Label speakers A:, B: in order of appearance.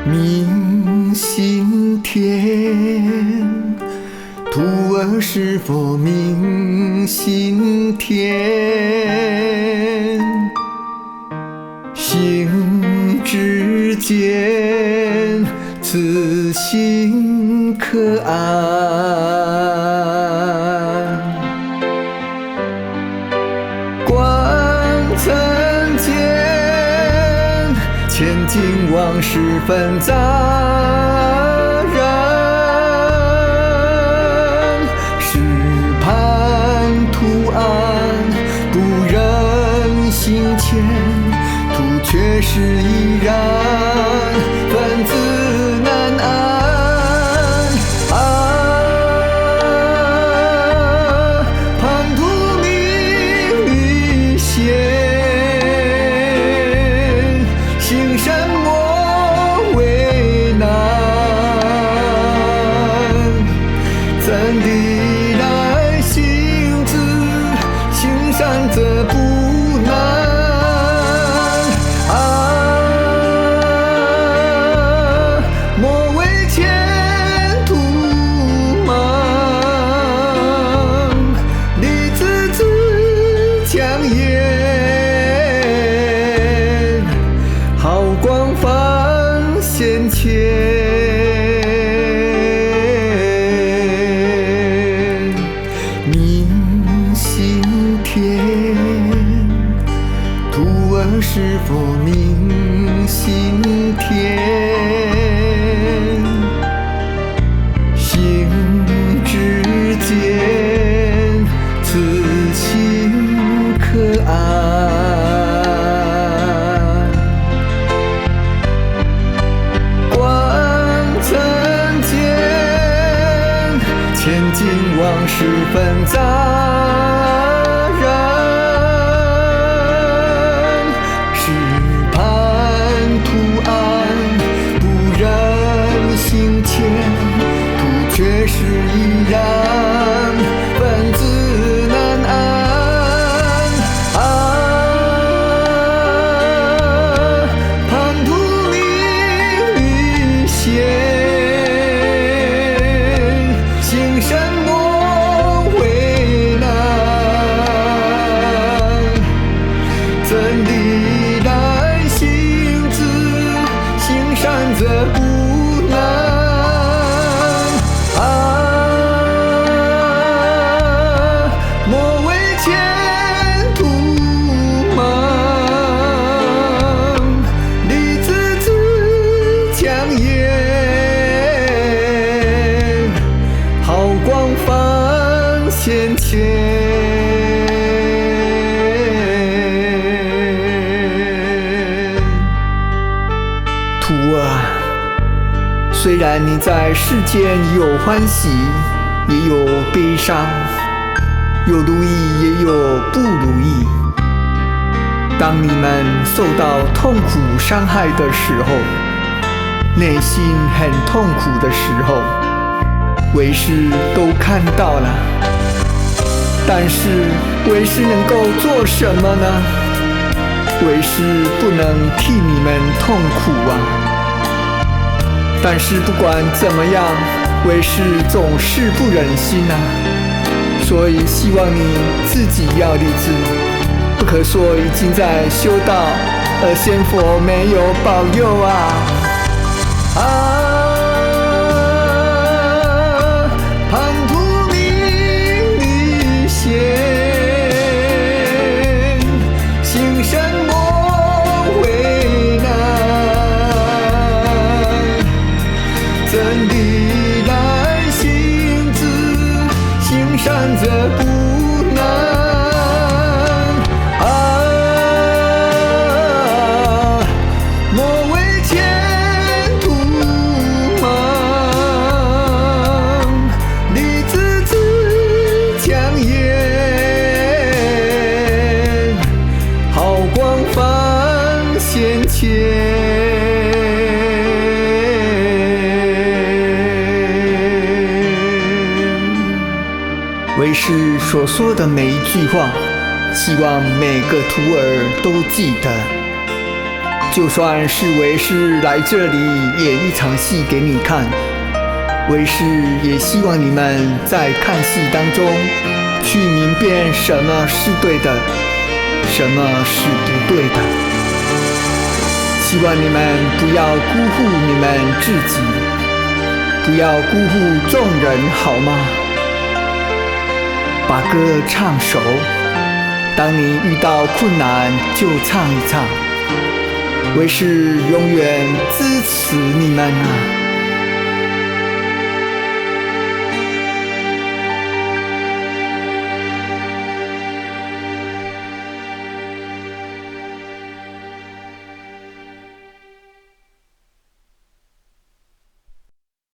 A: 明心田，徒儿是否明心田？心之间，此心可安。观曾见，千金往事纷杂然，石畔图案不忍心牵，图却是依然，分字难安。盼图明与现，行什么为难？怎地来行之？行善则不难。莫为前途忙，立志自强颜。好光放先前，明心田，徒儿是否明心田？心之间，此心可安。千金往事纷杂然，石畔图案不忍心牵，图却是依然，分字难安。盼图明与现，行什么为难？怎地来行之？行善则不难。莫为前途忙，立志自强颜。好光放先前。徒儿，虽然你在世间有欢喜，也有悲伤，有如意也有不如意。当你们受到痛苦伤害的时候，内心很痛苦的时候，为师都看到了，但是为师能够做什么呢？为师不能替你们痛苦啊！但是不管怎么样，为师总是不忍心啊，所以希望你自己要立志，不可说已经在修道，而仙佛没有保佑啊！盼图明与现，行什么为难？怎地来行之？行善则不难。莫为前为师所说的每一句话，希望每个徒儿都记得。就算是为师来这里演一场戏给你看，为师也希望你们在看戏当中去明辨什么是对的，什么是不对的。希望你们不要辜负你们自己，不要辜负众人，好吗？把歌唱熟，当你遇到困难就唱一唱，为师永远支持你们啊！